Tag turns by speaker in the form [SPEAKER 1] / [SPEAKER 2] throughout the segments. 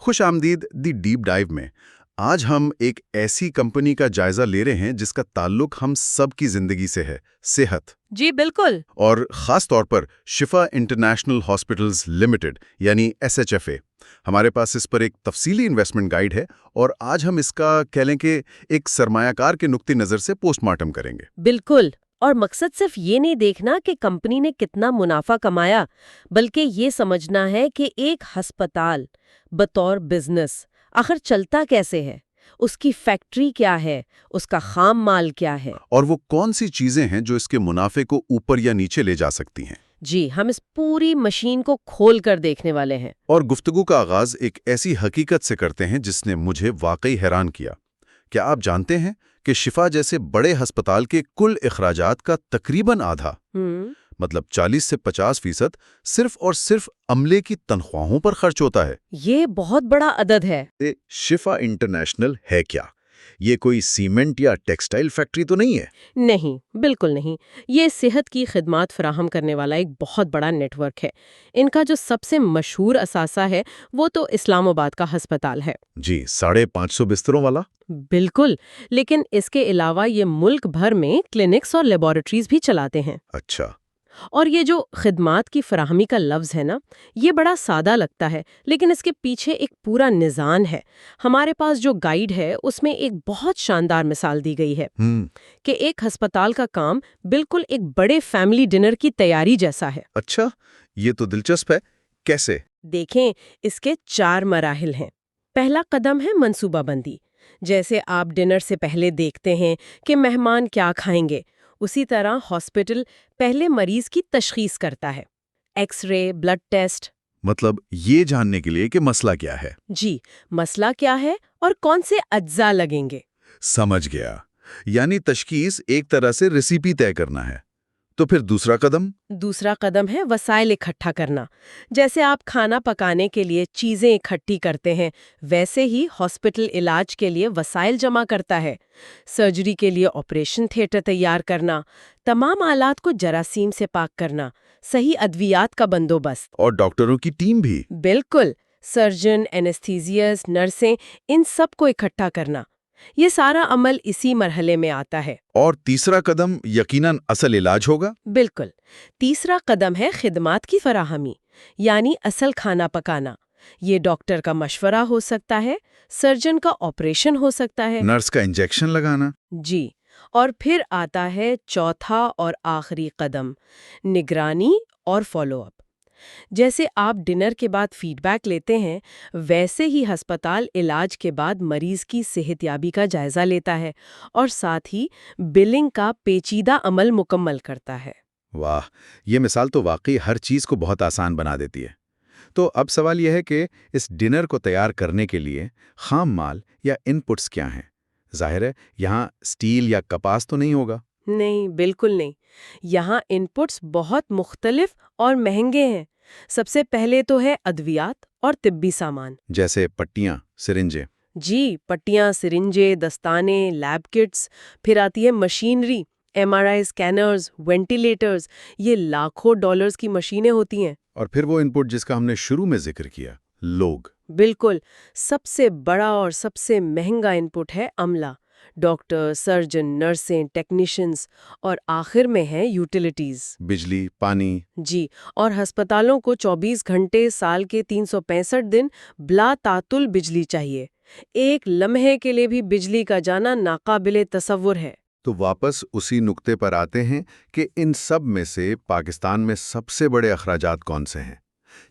[SPEAKER 1] خوش آمدید دی deep dive میں۔ آج ہم ایک ایسی کمپنی کا جائزہ لے رہے ہیں جس کا تعلق ہم سب کی زندگی سے ہے، صحت۔
[SPEAKER 2] جی بالکل۔
[SPEAKER 1] اور خاص طور پر شفا انٹرنیشنل ہاسپٹلز لمیٹڈ یعنی SHFA۔ ہمارے پاس اس پر ایک تفصیلی انویسٹمنٹ گائیڈ ہے اور آج ہم اس کا کہہ لیں کہ ایک سرمایہ کار کے نقطۂ نظر سے پوسٹ مارٹم کریں گے۔
[SPEAKER 2] بالکل، اور مقصد صرف یہ نہیں دیکھنا کہ کمپنی نے کتنا منافع کمایا، بلکہ یہ سمجھنا ہے کہ ایک ہسپتال بطور بزنس آخر چلتا کیسے ہے، اس کی فیکٹری کیا ہے، اس کا خام مال کیا ہے،
[SPEAKER 1] اور وہ کون سی چیزیں ہیں جو اس کے منافع کو اوپر یا نیچے لے جا سکتی ہیں۔
[SPEAKER 2] جی ہم اس پوری مشین کو کھول کر دیکھنے والے ہیں۔
[SPEAKER 1] اور گفتگو کا آغاز ایک ایسی حقیقت سے کرتے ہیں جس نے مجھے واقعی حیران کیا۔ کیا آپ جانتے ہیں کہ شفا جیسے بڑے ہسپتال کے کل اخراجات کا تقریباً آدھا مطلب 40 سے 50% صرف اور صرف عملے کی تنخواہوں پر خرچ ہوتا ہے؟
[SPEAKER 2] یہ بہت بڑا عدد ہے۔
[SPEAKER 1] شفا انٹرنیشنل ہے کیا؟ یہ کوئی سیمنٹ یا ٹیکسٹائل فیکٹری تو نہیں ہے؟
[SPEAKER 2] نہیں، بالکل نہیں۔ یہ صحت کی خدمات فراہم کرنے والا ایک بہت بڑا نیٹ ورک ہے۔ ان کا جو سب سے مشہور اثاثہ ہے وہ تو اسلام آباد کا ہسپتال ہے۔
[SPEAKER 1] جی، 550 بستروں والا؟
[SPEAKER 2] بالکل، لیکن اس کے علاوہ یہ ملک بھر میں کلینکس اور لیبارٹریز بھی چلاتے ہیں۔
[SPEAKER 1] اچھا۔
[SPEAKER 2] اور یہ جو خدمات کی فراہمی کا لفظ ہے نا، یہ بڑا سادہ لگتا ہے، لیکن اس کے پیچھے ایک پورا نظام ہے۔ ہمارے پاس جو گائیڈ ہے اس میں ایک بہت شاندار مثال دی گئی ہے کہ ایک ہسپتال کا کام بالکل ایک بڑے فیملی ڈنر کی تیاری جیسا ہے۔
[SPEAKER 1] اچھا، یہ تو دلچسپ ہے۔ کیسے؟
[SPEAKER 2] دیکھیں، اس کے 4 مراحل ہیں۔ پہلا قدم ہے منصوبہ بندی۔ جیسے آپ ڈنر سے پہلے دیکھتے ہیں کہ مہمان کیا کھائیں گے، اسی طرح ہاسپٹل پہلے مریض کی تشخیص کرتا ہے، ایکس رے، بلڈ ٹیسٹ۔
[SPEAKER 1] مطلب یہ جاننے کے لیے کہ مسئلہ کیا ہے۔
[SPEAKER 2] جی، مسئلہ کیا ہے اور کون سے اجزاء لگیں گے۔
[SPEAKER 1] سمجھ گیا، یعنی تشخیص ایک طرح سے ریسیپی طے کرنا ہے۔ تو پھر دوسرا قدم؟
[SPEAKER 2] دوسرا قدم ہے وسائل اکٹھا کرنا۔ جیسے آپ کھانا پکانے کے لیے چیزیں اکٹھی کرتے ہیں، ویسے ہی ہاسپٹل علاج کے لیے وسائل جمع کرتا ہے۔ سرجری کے لیے آپریشن تھیٹر تیار کرنا، تمام آلات کو جراثیم سے پاک کرنا، صحیح ادویات کا بندوبست۔
[SPEAKER 1] اور ڈاکٹروں کی ٹیم بھی؟
[SPEAKER 2] بالکل، سرجن، اینستھیزیسٹ، نرسیں، ان سب کو اکٹھا کرنا۔ یہ سارا عمل اسی مرحلے میں آتا ہے۔
[SPEAKER 1] اور تیسرا قدم یقیناً اصل علاج ہوگا؟
[SPEAKER 2] بالکل، تیسرا قدم ہے خدمات کی فراہمی، یعنی اصل کھانا پکانا۔ یہ ڈاکٹر کا مشورہ ہو سکتا ہے، سرجن کا آپریشن ہو سکتا ہے،
[SPEAKER 1] نرس کا انجیکشن لگانا۔
[SPEAKER 2] جی، اور پھر آتا ہے چوتھا اور آخری قدم، نگرانی اور فالو اپ۔ جیسے آپ ڈنر کے بعد فیڈ بیک لیتے ہیں، ویسے ہی ہسپتال علاج کے بعد مریض کی صحت یابی کا جائزہ لیتا ہے اور ساتھ ہی بلنگ کا پیچیدہ عمل مکمل کرتا ہے۔
[SPEAKER 1] واہ، یہ مثال تو واقعی ہر چیز کو بہت آسان بنا دیتی ہے۔ تو اب سوال یہ ہے کہ اس ڈنر کو تیار کرنے کے لیے خام مال یا ان پٹس کیا ہیں؟ ظاہر ہے یہاں سٹیل یا کپاس تو نہیں ہوگا؟
[SPEAKER 2] نہیں، بالکل نہیں۔ یہاں ان پٹس بہت مختلف اور مہنگے ہیں۔ سب سے پہلے تو ہے ادویات اور طبی سامان،
[SPEAKER 1] جیسے پٹیاں، سرنجیں۔
[SPEAKER 2] جی، پٹیاں، سرنجیں، دستانے، لیب کٹس۔ پھر آتی ہے مشینری، MRI اسکینرز، وینٹیلیٹرز۔ یہ لاکھوں ڈالرز کی مشینیں ہوتی ہیں۔
[SPEAKER 1] اور پھر وہ ان پٹ جس کا ہم نے شروع میں ذکر کیا، لوگ۔
[SPEAKER 2] بالکل، سب سے بڑا اور سب سے مہنگا ان پٹ ہے عملہ، ڈاکٹر، سرجن، نرسیں، ٹیکنیشینز، اور آخر میں ہے یوٹیلیٹیز،
[SPEAKER 1] بجلی، پانی۔
[SPEAKER 2] جی، اور ہسپتالوں کو 24 گھنٹے سال کے 365 دن بلا تعطل بجلی چاہیے۔ ایک لمحے کے لیے بھی بجلی کا جانا ناقابل تصور ہے۔
[SPEAKER 1] تو واپس اسی نقطے پر آتے ہیں کہ ان سب میں سے پاکستان میں سب سے بڑے اخراجات کون سے ہیں؟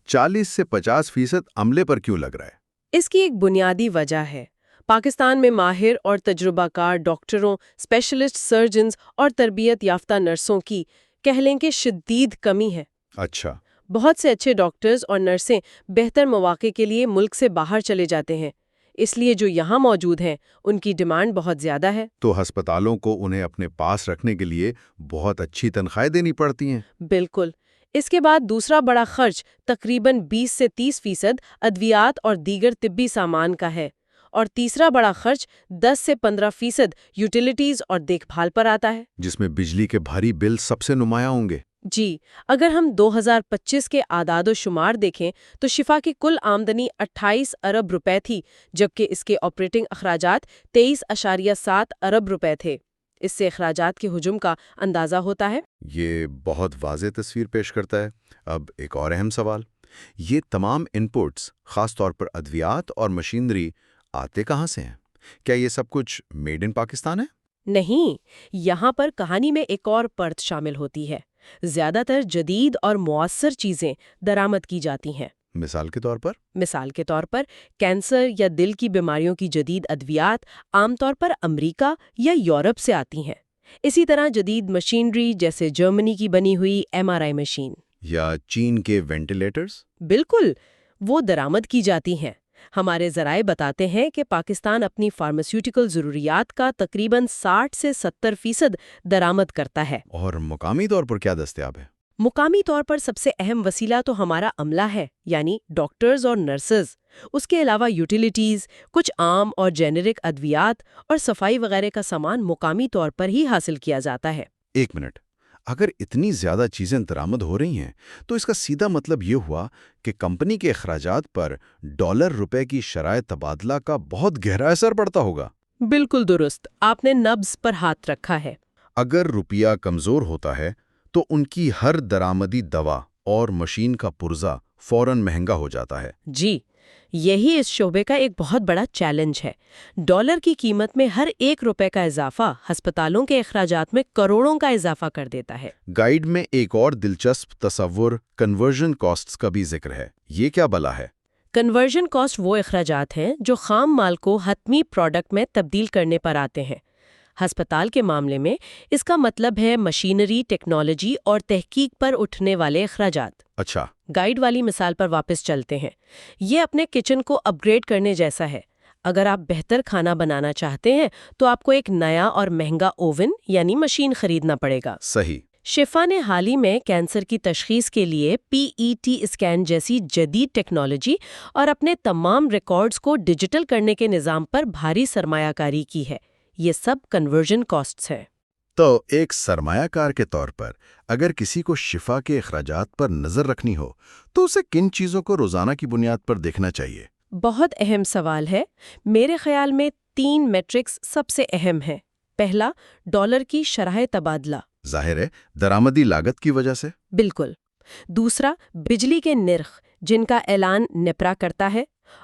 [SPEAKER 1] 40 سے 50% عملے پر کیوں لگ رہا ہے؟
[SPEAKER 2] اس کی ایک بنیادی وجہ ہے، پاکستان میں ماہر اور تجربہ کار ڈاکٹروں، اسپیشلسٹ سرجنز اور تربیت یافتہ نرسوں کی کہہ لیں کہ شدید کمی ہے۔
[SPEAKER 1] اچھا۔
[SPEAKER 2] بہت سے اچھے ڈاکٹرز اور نرسیں بہتر مواقع کے لیے ملک سے باہر چلے جاتے ہیں، اس لیے جو یہاں موجود ہیں ان کی ڈیمانڈ بہت زیادہ ہے۔
[SPEAKER 1] تو ہسپتالوں کو انہیں اپنے پاس رکھنے کے لیے بہت اچھی تنخواہیں دینی پڑتی ہیں۔
[SPEAKER 2] بالکل۔ اس کے بعد دوسرا بڑا خرچ تقریباً 20 سے 30% ادویات اور دیگر طبی سامان کا ہے، اور تیسرا بڑا خرچ 10 سے 15% یوٹیلیٹیز اور دیکھ بھال پر آتا ہے۔
[SPEAKER 1] جس میں بجلی کے بھاری بل سب سے نمایاں ہوں گے۔
[SPEAKER 2] جی، اگر ہم 2025 کے اعداد و شمار دیکھیں تو شفا کی کل آمدنی 28 ارب روپے تھی، جبکہ اس کے آپریٹنگ اخراجات 23.7 ارب روپے تھے۔ اس سے اخراجات کے حجم کا اندازہ ہوتا ہے۔
[SPEAKER 1] یہ بہت واضح تصویر پیش کرتا ہے۔ اب ایک اور اہم سوال، یہ تمام انپوٹس، خاص طور پر ادویات اور مشینری، آتے کہاں سے ہیں؟ کیا یہ سب کچھ میڈ ان پاکستان ہے؟
[SPEAKER 2] نہیں، یہاں پر کہانی میں ایک اور پرت شامل ہوتی ہے۔ زیادہ تر جدید اور مؤثر چیزیں درآمد کی جاتی ہیں۔
[SPEAKER 1] مثال کے طور پر
[SPEAKER 2] کینسر یا دل کی بیماریوں کی جدید ادویات عام طور پر امریکہ یا یورپ سے آتی ہیں۔ اسی طرح جدید مشینری جیسے جرمنی کی بنی ہوئی MRI مشین
[SPEAKER 1] یا چین کے وینٹیلیٹرز؟
[SPEAKER 2] بالکل، وہ درآمد کی جاتی ہیں۔ ہمارے ذرائع بتاتے ہیں کہ پاکستان اپنی فارماسیوٹیکل ضروریات کا تقریباً 60 سے 70% درآمد کرتا ہے۔
[SPEAKER 1] اور مقامی طور پر کیا دستیاب ہے؟
[SPEAKER 2] مقامی طور پر سب سے اہم وسیلہ تو ہمارا عملہ ہے، یعنی ڈاکٹرز اور نرسز۔ اس کے علاوہ یوٹیلیٹیز، کچھ عام اور جینرک ادویات اور صفائی وغیرہ کا سامان مقامی طور پر ہی حاصل کیا جاتا ہے۔
[SPEAKER 1] ایک منٹ، اگر اتنی زیادہ چیزیں درآمد ہو رہی ہیں تو اس کا سیدھا مطلب یہ ہوا کہ کمپنی کے اخراجات پر ڈالر روپے کی شرائط تبادلہ کا بہت گہرا اثر پڑتا ہوگا۔
[SPEAKER 2] بالکل درست، آپ نے نبض پر ہاتھ رکھا ہے۔
[SPEAKER 1] اگر روپیہ کمزور ہوتا ہے تو ان کی ہر درآمدی دوا اور مشین کا پرزہ فوراً مہنگا ہو جاتا ہے۔
[SPEAKER 2] جی، یہی اس شعبے کا ایک بہت بڑا چیلنج ہے۔ ڈالر کی قیمت میں ہر 1 روپے کا اضافہ ہسپتالوں کے اخراجات میں کروڑوں کا اضافہ کر دیتا ہے۔
[SPEAKER 1] گائیڈ میں ایک اور دلچسپ تصور کنورژن کاسٹس کا بھی ذکر ہے۔ یہ کیا بلا ہے؟
[SPEAKER 2] کنورژن کاسٹ وہ اخراجات ہیں جو خام مال کو حتمی پروڈکٹ میں تبدیل کرنے پر آتے ہیں۔ ہسپتال کے معاملے میں اس کا مطلب ہے مشینری، ٹیکنالوجی اور تحقیق پر اٹھنے والے اخراجات۔
[SPEAKER 1] اچھا،
[SPEAKER 2] گائیڈ والی مثال پر واپس چلتے ہیں۔ یہ اپنے کچن کو اپ گریڈ کرنے جیسا ہے۔ اگر آپ بہتر کھانا بنانا چاہتے ہیں تو آپ کو ایک نیا اور مہنگا اوون یعنی مشین خریدنا پڑے گا۔
[SPEAKER 1] صحیح۔
[SPEAKER 2] شفا نے حال ہی میں کینسر کی تشخیص کے لیے PET اسکین جیسی جدید ٹیکنالوجی اور اپنے تمام ریکارڈز کو ڈیجیٹل کرنے کے نظام پر بھاری سرمایہ کاری کی ہے۔ یہ سب کنورژن کاسٹس ہیں۔
[SPEAKER 1] تو ایک سرمایہ کار کے طور پر اگر کسی کو شفا کے اخراجات پر نظر رکھنی ہو تو اسے کن چیزوں کو روزانہ کی بنیاد پر دیکھنا چاہیے؟
[SPEAKER 2] بہت اہم سوال ہے۔ میرے خیال میں 3 میٹرکس سب سے اہم ہیں۔ پہلا، ڈالر کی شرح تبادلہ۔
[SPEAKER 1] ظاہر ہے، درآمدی لاگت کی وجہ سے۔
[SPEAKER 2] بالکل۔ دوسرا، بجلی کے نرخ جن کا اعلان نیپرا کرتا ہے۔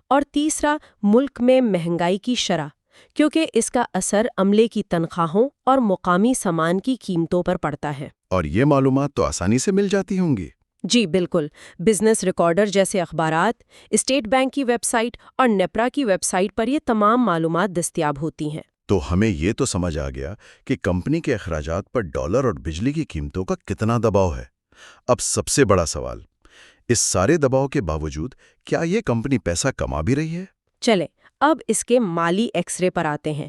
[SPEAKER 2] اور تیسرا، ملک میں مہنگائی کی شرح، کیونکہ اس کا اثر عملے کی تنخواہوں اور مقامی سامان کی قیمتوں پر پڑتا ہے۔
[SPEAKER 1] اور یہ معلومات تو آسانی سے مل جاتی ہوں گی۔
[SPEAKER 2] جی بالکل، بزنس ریکارڈر جیسے اخبارات، اسٹیٹ بینک کی ویب سائٹ اور نیپرا کی ویب سائٹ پر یہ تمام معلومات دستیاب ہوتی ہیں۔
[SPEAKER 1] تو ہمیں یہ تو سمجھ آ گیا کہ کمپنی کے اخراجات پر ڈالر اور بجلی کی قیمتوں کا کتنا دباؤ ہے۔ اب سب سے بڑا سوال، اس سارے دباؤ کے باوجود کیا یہ کمپنی پیسہ کما بھی رہی ہے؟
[SPEAKER 2] چلے اب اس کے مالی ایکس رے پر آتے ہیں۔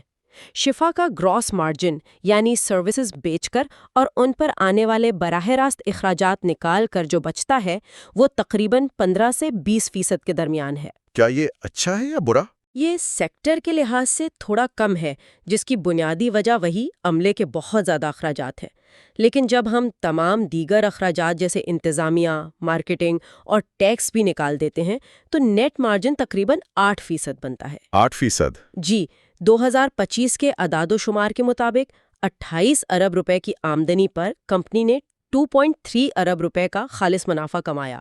[SPEAKER 2] شفا کا گراس مارجن یعنی سروسز بیچ کر اور ان پر آنے والے براہ راست اخراجات نکال کر جو بچتا ہے وہ تقریباً 15 سے 20% کے درمیان ہے۔
[SPEAKER 1] کیا یہ اچھا ہے یا برا؟
[SPEAKER 2] یہ سیکٹر کے لحاظ سے تھوڑا کم ہے، جس کی بنیادی وجہ وہی عملے کے بہت زیادہ اخراجات ہیں۔ لیکن جب ہم تمام دیگر اخراجات جیسے انتظامیہ، مارکیٹنگ اور ٹیکس بھی نکال دیتے ہیں تو نیٹ مارجن تقریباً 8% بنتا ہے۔
[SPEAKER 1] 8%؟
[SPEAKER 2] جی، 2025 کے اعداد و شمار کے مطابق 28 ارب روپے کی آمدنی پر کمپنی نے 2.3 ارب روپے کا خالص منافع کمایا۔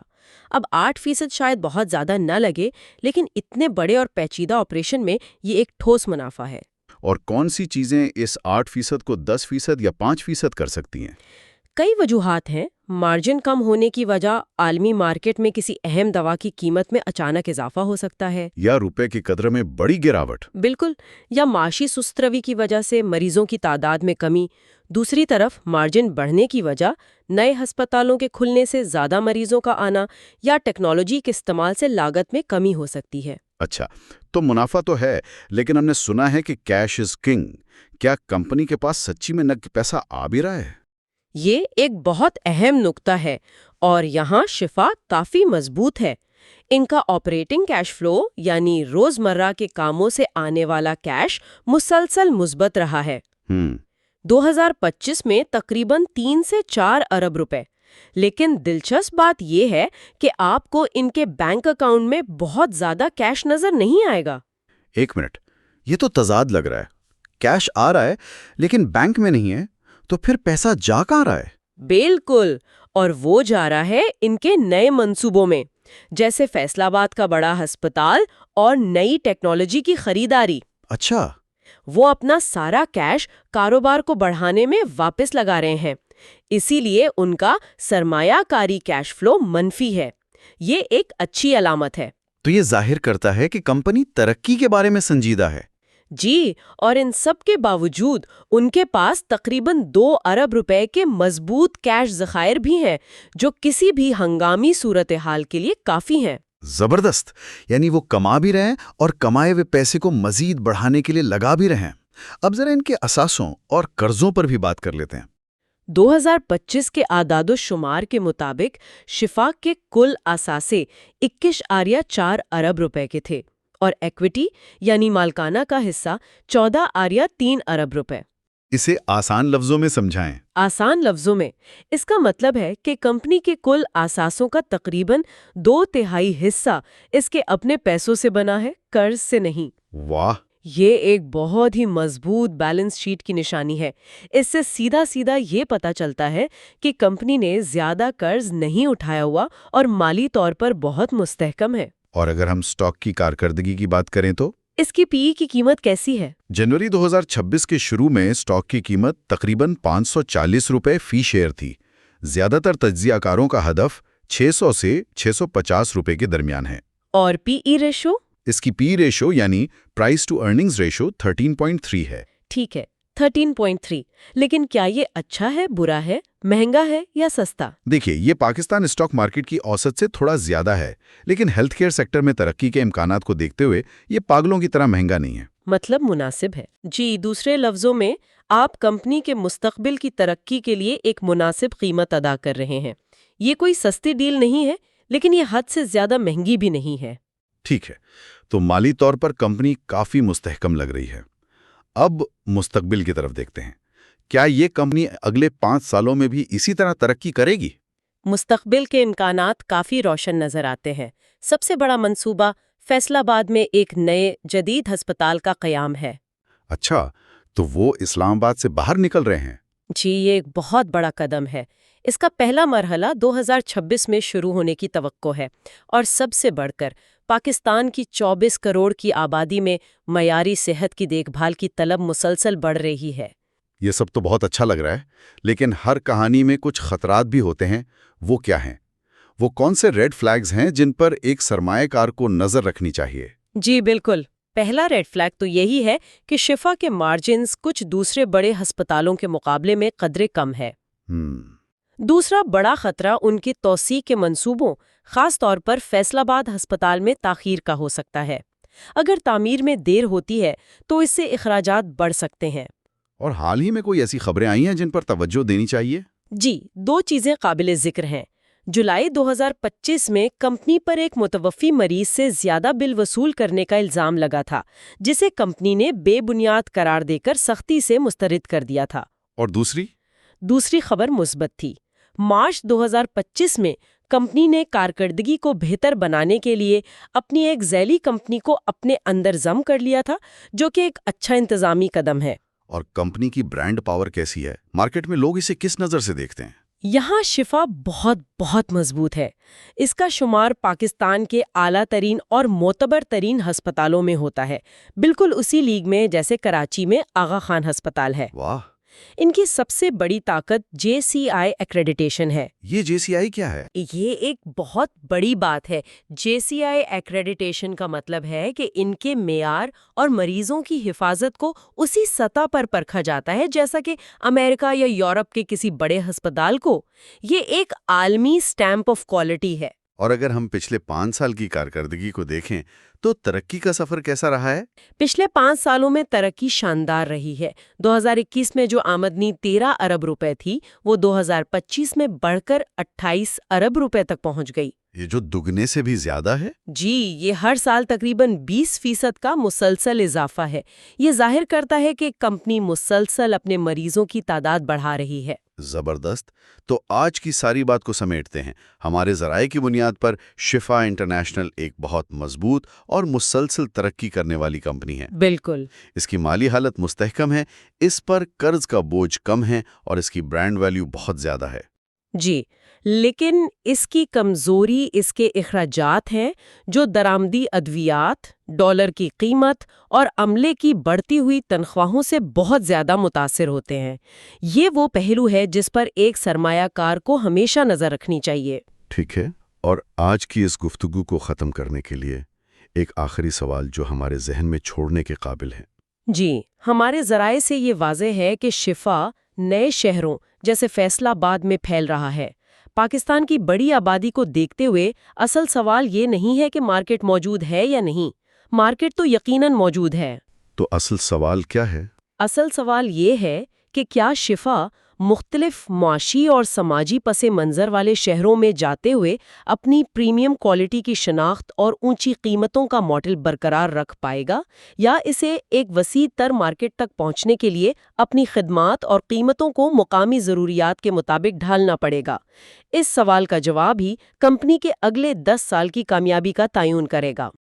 [SPEAKER 2] اب 8% شاید بہت زیادہ نہ لگے، لیکن اتنے بڑے اور پیچیدہ آپریشن میں یہ ایک ٹھوس منافع ہے۔
[SPEAKER 1] اور کون سی چیزیں اس 8% کو 10% یا 5% کر سکتی ہیں؟
[SPEAKER 2] کئی وجوہات ہیں۔ مارجن کم ہونے کی وجہ عالمی مارکیٹ میں کسی اہم دوا کی قیمت میں اچانک اضافہ ہو سکتا ہے،
[SPEAKER 1] یا روپے کی قدر میں بڑی گراوٹ؟
[SPEAKER 2] بالکل، یا معاشی سست روی کی وجہ سے مریضوں کی تعداد میں کمی۔ دوسری طرف مارجن بڑھنے کی وجہ نئے ہسپتالوں کے کھلنے سے زیادہ مریضوں کا آنا یا ٹیکنالوجی کے استعمال سے لاگت میں کمی ہو سکتی ہے۔
[SPEAKER 1] اچھا، تو منافع تو ہے، لیکن ہم نے سنا ہے کہ کیش از کنگ۔ کیا کمپنی کے پاس سچی میں نقد پیسہ آ بھی رہا ہے؟
[SPEAKER 2] یہ ایک بہت اہم نکتہ ہے اور یہاں شفا کافی مضبوط ہے۔ ان کا آپریٹنگ کیش فلو یعنی روزمرہ کے کاموں سے آنے والا کیش مسلسل مثبت رہا ہے۔ 2025 میں تقریباً 3 سے 4 ارب روپے۔ لیکن دلچسپ بات یہ ہے کہ آپ کو ان کے بینک اکاؤنٹ میں بہت زیادہ کیش نظر نہیں آئے گا۔
[SPEAKER 1] ایک منٹ، یہ تو تضاد لگ رہا ہے۔ کیش آ رہا ہے لیکن بینک میں نہیں ہے، تو پھر پیسہ جا کہاں رہا ہے؟
[SPEAKER 2] بالکل، اور وہ جا رہا ہے ان کے نئے منصوبوں میں، جیسے فیصل آباد کا بڑا ہسپتال اور نئی ٹیکنالوجی کی خریداری۔
[SPEAKER 1] اچھا،
[SPEAKER 2] وہ اپنا سارا کیش کاروبار کو بڑھانے میں واپس لگا رہے ہیں، اسی لیے ان کا سرمایہ کاری کیش فلو منفی ہے۔ یہ ایک اچھی علامت ہے۔
[SPEAKER 1] تو یہ ظاہر کرتا ہے کہ کمپنی ترقی کے بارے میں سنجیدہ ہے۔
[SPEAKER 2] جی، اور ان سب کے باوجود ان کے پاس تقریباً 2 ارب روپے کے مضبوط کیش ذخائر بھی ہیں، جو کسی بھی ہنگامی صورتحال کے لیے کافی ہیں۔
[SPEAKER 1] زبردست، یعنی وہ کما بھی رہے ہیں اور کمائے ہوئے پیسے کو مزید بڑھانے کے لیے لگا بھی رہے ہیں۔ اب ذرا ان کے اثاثوں اور قرضوں پر بھی بات کر لیتے ہیں۔
[SPEAKER 2] 2025 کے اعداد و شمار کے مطابق شفا کے کل اثاثے 21.4 ارب روپے کے تھے اور ایکوٹی یعنی مالکانہ کا حصہ 14.3 ارب روپے۔
[SPEAKER 1] اسے آسان لفظوں میں سمجھائیں۔
[SPEAKER 2] آسان لفظوں میں اس کا مطلب ہے کہ کمپنی کے کل اثاثوں کا تقریباً 2/3 حصہ اس کے اپنے پیسوں سے بنا ہے، قرض سے نہیں۔
[SPEAKER 1] واہ!
[SPEAKER 2] یہ ایک بہت ہی مضبوط بیلنس شیٹ کی نشانی ہے۔ اس سے سیدھا سیدھا یہ پتہ چلتا ہے کہ کمپنی نے زیادہ قرض نہیں اٹھایا ہوا اور مالی طور پر بہت مستحکم ہے۔
[SPEAKER 1] اور اگر ہم سٹاک کی کارکردگی کی بات کریں تو
[SPEAKER 2] اس کی پی ای کی قیمت کیسی ہے؟
[SPEAKER 1] جنوری 2026 کے شروع میں سٹاک کی قیمت تقریباً 540 روپے فی شیئر تھی۔ زیادہ تر تجزیہ کاروں کا ہدف 600 سے 650 روپے کے درمیان ہے۔
[SPEAKER 2] اور پی ای ریشو؟
[SPEAKER 1] اس کی پی ریشو یعنی پرائس ٹو ارننگز ریشو 13.3 ہے۔
[SPEAKER 2] ٹھیک ہے، 13.3۔ لیکن کیا یہ اچھا ہے، برا ہے، مہنگا ہے یا سستا؟
[SPEAKER 1] دیکھیے، یہ پاکستان اسٹاک مارکیٹ کی اوسط سے تھوڑا زیادہ ہے، لیکن ہیلتھ کیئر سیکٹر میں ترقی کے امکانات کو دیکھتے ہوئے یہ پاگلوں کی طرح مہنگا نہیں ہے۔
[SPEAKER 2] مطلب مناسب ہے۔ جی، دوسرے لفظوں میں آپ کمپنی کے مستقبل کی ترقی کے لیے ایک مناسب قیمت ادا کر رہے ہیں۔ یہ کوئی سستی ڈیل نہیں ہے، لیکن یہ حد سے زیادہ مہنگی بھی نہیں ہے۔
[SPEAKER 1] ٹھیک ہے، تو مالی طور پر کمپنی کافی مستحکم لگ رہی ہے۔ اب مستقبل کی طرف دیکھتے ہیں۔ کیا یہ کمپنی اگلے 5 سالوں میں بھی اسی طرح ترقی کرے گی؟
[SPEAKER 2] مستقبل کے امکانات کافی روشن نظر آتے ہیں۔ سب سے بڑا منصوبہ فیصل آباد میں ایک نئے جدید ہسپتال کا قیام ہے۔
[SPEAKER 1] اچھا، تو وہ اسلام آباد سے باہر نکل رہے ہیں؟
[SPEAKER 2] جی، یہ ایک بہت بڑا قدم ہے۔ اس کا پہلا مرحلہ 2026 میں شروع ہونے کی توقع ہے، اور سب سے بڑھ کر پاکستان کی 24 کروڑ کی آبادی میں معیاری صحت کی دیکھ بھال کی طلب مسلسل بڑھ رہی ہے۔
[SPEAKER 1] یہ سب تو بہت اچھا لگ رہا ہے، لیکن ہر کہانی میں کچھ خطرات بھی ہوتے ہیں۔ وہ کیا ہیں؟ وہ کون سے ریڈ فلیگز ہیں جن پر ایک سرمایہ کار کو نظر رکھنی چاہیے؟
[SPEAKER 2] جی بالکل، پہلا ریڈ فلیگ تو یہی ہے کہ شفا کے مارجنز کچھ دوسرے بڑے ہسپتالوں کے مقابلے میں قدرے کم ہے۔ دوسرا بڑا خطرہ ان کی توسیع کے منصوبوں، خاص طور پر فیصل آباد ہسپتال میں تاخیر کا ہو سکتا ہے۔ اگر تعمیر میں دیر ہوتی ہے تو اس سے اخراجات بڑھ سکتے ہیں۔
[SPEAKER 1] اور حال ہی میں کوئی ایسی خبریں آئی ہیں جن پر توجہ دینی چاہیے؟
[SPEAKER 2] جی، 2 چیزیں قابل ذکر ہیں۔ جولائی 2025 میں کمپنی پر ایک متوفی مریض سے زیادہ بل وصول کرنے کا الزام لگا تھا، جسے کمپنی نے بے بنیاد قرار دے کر سختی سے مسترد کر دیا تھا۔
[SPEAKER 1] اور دوسری
[SPEAKER 2] خبر مثبت تھی۔ مارچ 2025 میں کمپنی نے کارکردگی کو بہتر بنانے کے لیے اپنی ایک ذیلی کمپنی کو اپنے اندر ضم کر لیا تھا، جو کہ ایک اچھا انتظامی قدم ہے۔
[SPEAKER 1] اور کمپنی کی برانڈ پاور کیسی ہے؟ مارکیٹ میں لوگ اسے کس نظر سے دیکھتے ہیں؟
[SPEAKER 2] یہاں شفا بہت مضبوط ہے۔ اس کا شمار پاکستان کے اعلیٰ ترین اور معتبر ترین ہسپتالوں میں ہوتا ہے، بالکل اسی لیگ میں جیسے کراچی میں آغا خان ہسپتال ہے۔
[SPEAKER 1] واہ!
[SPEAKER 2] ان کی سب سے بڑی طاقت JCI ایکریڈیٹیشن ہے۔
[SPEAKER 1] یہ JCI کیا ہے؟
[SPEAKER 2] یہ ایک بہت بڑی بات ہے۔ JCI ایکریڈیٹیشن کا مطلب ہے کہ ان کے معیار اور مریضوں کی حفاظت کو اسی سطح پر پرکھا جاتا ہے جیسا کہ امریکہ یا یورپ کے کسی بڑے ہسپتال کو۔ یہ ایک عالمی سٹیمپ آف کوالٹی ہے۔
[SPEAKER 1] اور اگر ہم پچھلے 5 سال کی کارکردگی کو دیکھیں تو ترقی کا سفر کیسا رہا ہے؟
[SPEAKER 2] پچھلے 5 سالوں میں ترقی شاندار رہی ہے۔ 2021 میں جو آمدنی 13 ارب روپے تھی، وہ 2025 میں بڑھ کر 28 ارب روپے تک پہنچ گئی۔
[SPEAKER 1] یہ جو دگنے سے بھی زیادہ ہے؟
[SPEAKER 2] جی، یہ ہر سال تقریباً 20% کا مسلسل اضافہ ہے۔ یہ ظاہر کرتا ہے کہ کمپنی مسلسل اپنے مریضوں کی تعداد بڑھا رہی ہے۔
[SPEAKER 1] زبردست۔ تو آج کی ساری بات کو سمیٹتے ہیں۔ ہمارے ذرائع کی بنیاد پر شفا انٹرنیشنل ایک بہت مضبوط اور مسلسل ترقی کرنے والی کمپنی ہے۔
[SPEAKER 2] بالکل۔
[SPEAKER 1] اس کی مالی حالت مستحکم ہے، اس پر قرض کا بوجھ کم ہے اور اس کی برانڈ ویلیو بہت زیادہ ہے۔
[SPEAKER 2] جی، لیکن اس کی کمزوری اس کے اخراجات ہیں، جو درآمدی ادویات، ڈالر کی قیمت اور عملے کی بڑھتی ہوئی تنخواہوں سے بہت زیادہ متاثر ہوتے ہیں۔ یہ وہ پہلو ہے جس پر ایک سرمایہ کار کو ہمیشہ نظر رکھنی چاہیے۔
[SPEAKER 1] ٹھیک ہے، اور آج کی اس گفتگو کو ختم کرنے کے لیے ایک آخری سوال جو ہمارے ذہن میں چھوڑنے کے قابل ہے۔
[SPEAKER 2] جی، ہمارے ذرائع سے یہ واضح ہے کہ شفا نئے شہروں جیسے فیصل آباد میں پھیل رہا ہے۔ پاکستان کی بڑی آبادی کو دیکھتے ہوئے اصل سوال یہ نہیں ہے کہ مارکیٹ موجود ہے یا نہیں، مارکیٹ تو یقیناً موجود ہے۔
[SPEAKER 1] تو اصل سوال کیا ہے؟
[SPEAKER 2] اصل سوال یہ ہے کہ کیا شفا مختلف معاشی اور سماجی پس منظر والے شہروں میں جاتے ہوئے اپنی پریمیم کوالٹی کی شناخت اور اونچی قیمتوں کا ماڈل برقرار رکھ پائے گا، یا اسے ایک وسیع تر مارکیٹ تک پہنچنے کے لیے اپنی خدمات اور قیمتوں کو مقامی ضروریات کے مطابق ڈھالنا پڑے گا؟ اس سوال کا جواب ہی کمپنی کے اگلے 10 سال کی کامیابی کا تعین کرے گا۔